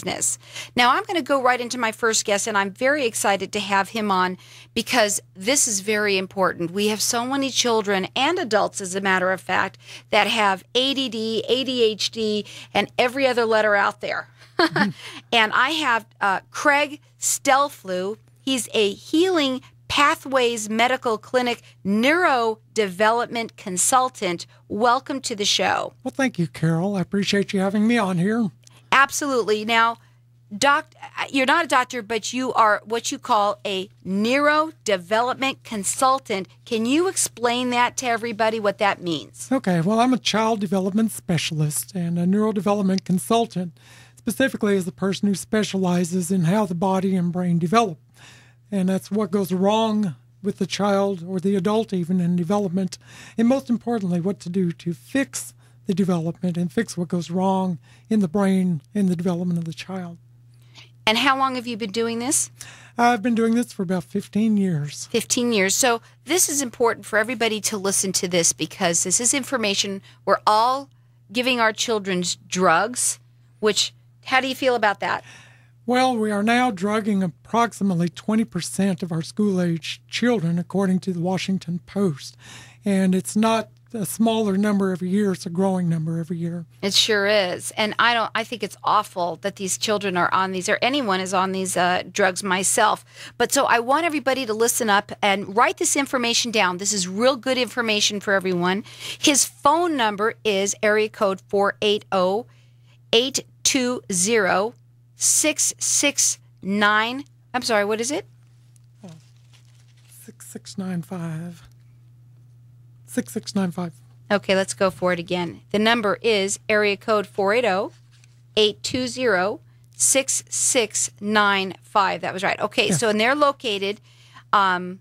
business. Now, I'm going to go right into my first guest, and I'm very excited to have him on because this is very important. We have so many children and adults, as a matter of fact, that have ADD, ADHD, and every other letter out there. And I have Craig Stellpflug. He's a Healing Pathways Medical Clinic neurodevelopment consultant. Welcome to the show. Well, thank you, Carol. I appreciate you having me on here. Absolutely. Now, you're not a doctor, but you are what you call a neurodevelopment consultant. Can you explain that to everybody, what that means? Okay. Well, I'm a child development specialist and a neurodevelopment consultant, specifically as the person who specializes in how the body and brain develop. And that's what goes wrong with the child or the adult even in development. And most importantly, what to do to fix the development and fix what goes wrong in the brain in the development of the child. And how long have you been doing this? I've been doing this for about 15 years. 15 years. So this is important for everybody to listen to this because this is information. We're all giving our children drugs, which, how do you feel about that? Well, we are now drugging approximately 20% of our school-age children, according to the Washington Post. And it's not a smaller number every year, it's a growing number every year. It sure is. And I think it's awful that these children are on these, or anyone is on these drugs, myself. But so I want everybody to listen up and write this information down. This is real good information for everyone. His phone number is area code 480-820-6669. I'm sorry, what is it? 6695. 6695. Okay, let's go for it again. The number is area code 480-820-6695. That was right. Okay, yeah. So and they're located on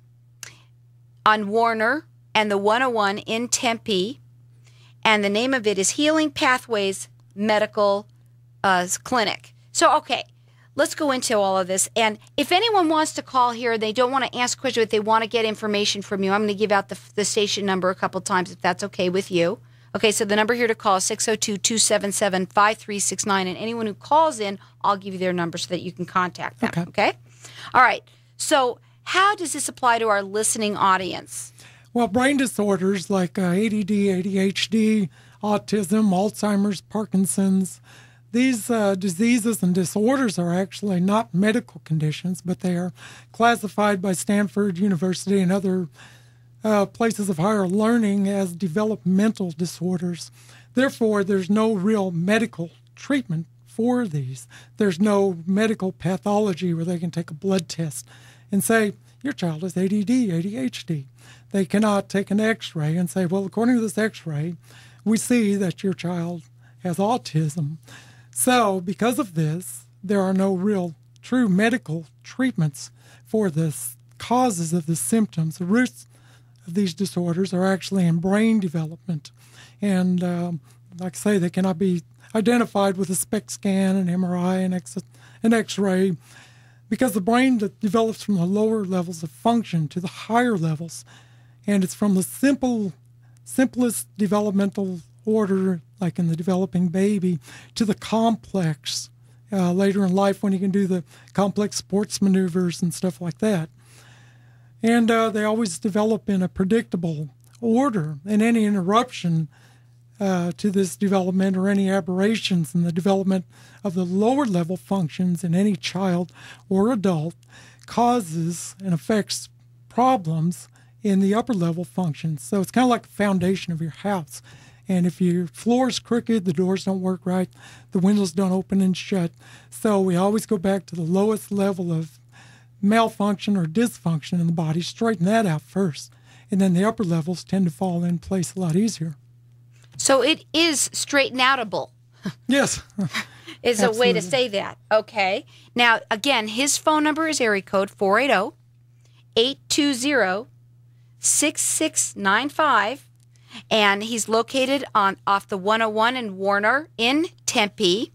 Warner and the 101 in Tempe. And the name of it is Healing Pathways Medical Clinic. So, okay, let's go into all of this. And if anyone wants to call here, they don't want to ask questions, but they want to get information from you, I'm going to give out the station number a couple times if that's okay with you. Okay, so the number here to call is 602-277-5369. And anyone who calls in, I'll give you their number so that you can contact them. Okay? All right. So how does this apply to our listening audience? Well, brain disorders like ADD, ADHD, autism, Alzheimer's, Parkinson's, these diseases and disorders are actually not medical conditions, but they are classified by Stanford University and other places of higher learning as developmental disorders. Therefore, there's no real medical treatment for these. There's no medical pathology where they can take a blood test and say, your child has ADD, ADHD. They cannot take an x-ray and say, well, according to this x-ray, we see that your child has autism. So, because of this, there are no real true medical treatments for the causes of the symptoms. The roots of these disorders are actually in brain development. And like I say, they cannot be identified with a SPECT scan, an MRI, an X-ray, because the brain develops from the lower levels of function to the higher levels. And it's from the simplest developmental order, like in the developing baby, to the complex later in life when you can do the complex sports maneuvers and stuff like that. And they always develop in a predictable order, and any interruption to this development or any aberrations in the development of the lower level functions in any child or adult causes and affects problems in the upper level functions. So it's kind of like the foundation of your house. And if your floor is crooked, the doors don't work right, the windows don't open and shut. So we always go back to the lowest level of malfunction or dysfunction in the body, straighten that out first. And then the upper levels tend to fall in place a lot easier. So it is straighten-outable. Yes. Is a way to say that. Okay. Now, again, his phone number is area code 480-820-6695. And he's located off the 101 in Warner in Tempe.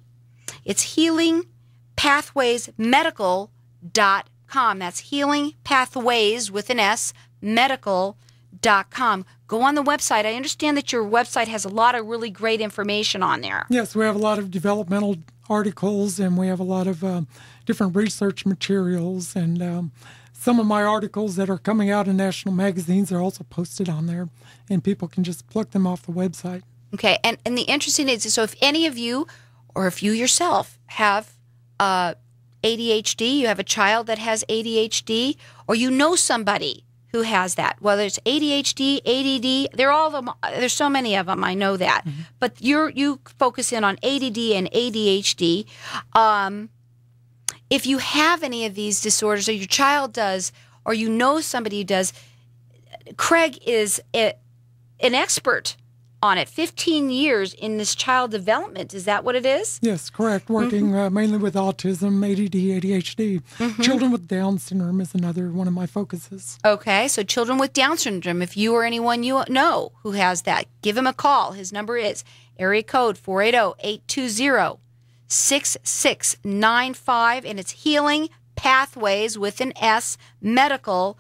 It's healingpathwaysmedical.com. That's Healing Pathways with an S, medical.com. Go on the website. I understand that your website has a lot of really great information on there. Yes, we have a lot of developmental articles, and we have a lot of different research materials. And some of my articles that are coming out in national magazines are also posted on there, and people can just pluck them off the website. Okay, and the interesting is, so if any of you, or if you yourself have ADHD, you have a child that has ADHD, or you know somebody who has that, whether it's ADHD, ADD, there's so many of them, I know that. Mm-hmm. But you focus in on ADD and ADHD. If you have any of these disorders, or your child does, or you know somebody who does, Craig is an expert on it. 15 years in this child development. Is that what it is? Yes, correct. Working mainly with autism, ADD, ADHD. Mm-hmm. Children with Down syndrome is another one of my focuses. Okay, so children with Down syndrome, if you or anyone you know who has that, give him a call. His number is area code 480-820-6695, and it's Healing Pathways with an S, medical.com.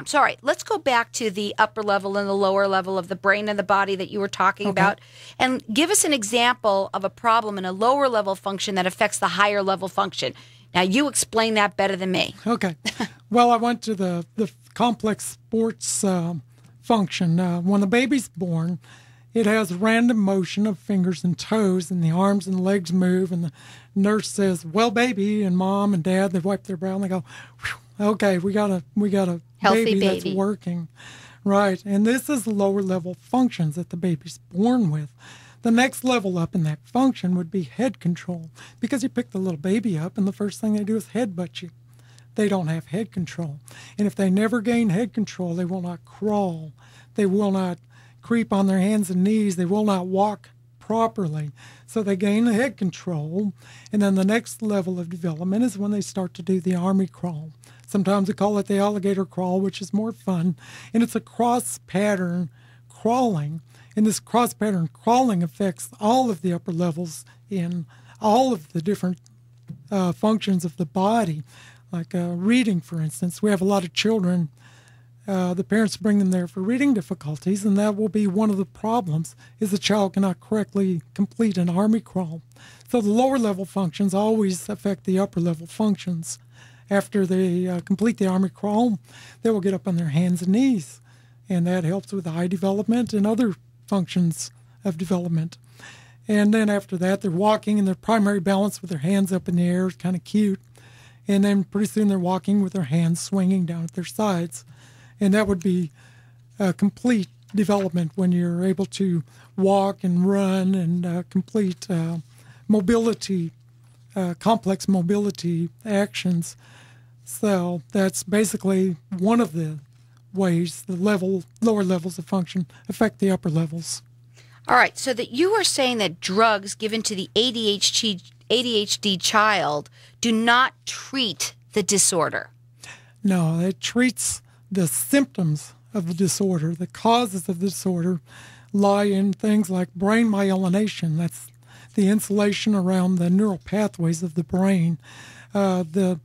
So, all right, let's go back to the upper level and the lower level of the brain and the body that you were talking about, and give us an example of a problem in a lower level function that affects the higher level function. Now, you explain that better than me. Okay. Well, I went to the complex sports function. When the baby's born, it has random motion of fingers and toes, and the arms and legs move, and the nurse says, "Well, baby," and mom and dad, they wipe their brow and they go, "Whew. Okay, we got a healthy baby that's working." Right. And this is the lower level functions that the baby's born with. The next level up in that function would be head control, because you pick the little baby up and the first thing they do is headbutt you. They don't have head control. And if they never gain head control, they will not crawl. They will not creep on their hands and knees. They will not walk properly. So they gain the head control. And then the next level of development is when they start to do the army crawl. Sometimes we call it the alligator crawl, which is more fun. And it's a cross-pattern crawling. And this cross-pattern crawling affects all of the upper levels in all of the different functions of the body. Like reading, for instance. We have a lot of children. The parents bring them there for reading difficulties, and that will be one of the problems, is the child cannot correctly complete an army crawl. So the lower level functions always affect the upper level functions. After they complete the army crawl, they will get up on their hands and knees, and that helps with eye development and other functions of development. And then after that, they're walking in their primary balance with their hands up in the air. It's kind of cute. And then pretty soon they're walking with their hands swinging down at their sides. And that would be a complete development when you're able to walk and run and complete mobility, complex mobility actions. So that's basically one of the ways the lower levels of function affect the upper levels. All right, so that you are saying that drugs given to the ADHD child do not treat the disorder. No, it treats the symptoms of the disorder. The causes of the disorder lie in things like brain myelination. That's the insulation around the neural pathways of the brain. The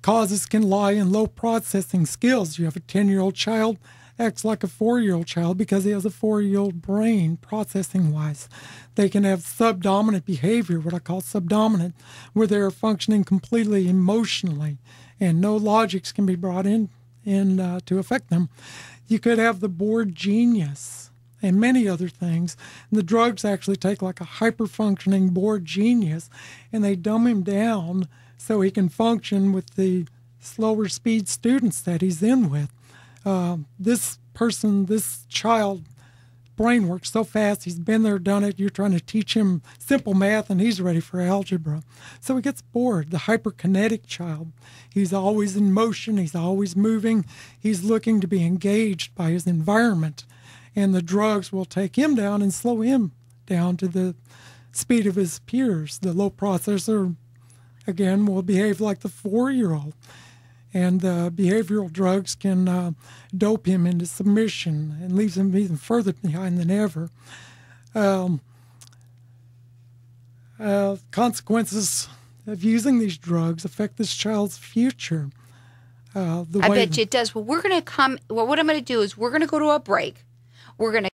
causes can lie in low processing skills. You have a 10-year-old child, acts like a 4-year-old child because he has a 4-year-old brain processing-wise. They can have subdominant behavior, what I call subdominant, where they're functioning completely emotionally, and no logics can be brought in to affect them. You could have the bored genius and many other things. And the drugs actually take like a hyper-functioning bored genius, and they dumb him down so he can function with the slower speed students that he's in with. This child brain works so fast, he's been there, done it. You're trying to teach him simple math, and he's ready for algebra. So he gets bored. The hyperkinetic child, he's always in motion, he's always moving, he's looking to be engaged by his environment. And the drugs will take him down and slow him down to the speed of his peers. The low processor, again, will behave like the 4-year-old. And behavioral drugs can dope him into submission and leaves him even further behind than ever. Consequences of using these drugs affect this child's future. I bet you it does. Well, what I'm going to do is we're going to go to a break. We're going to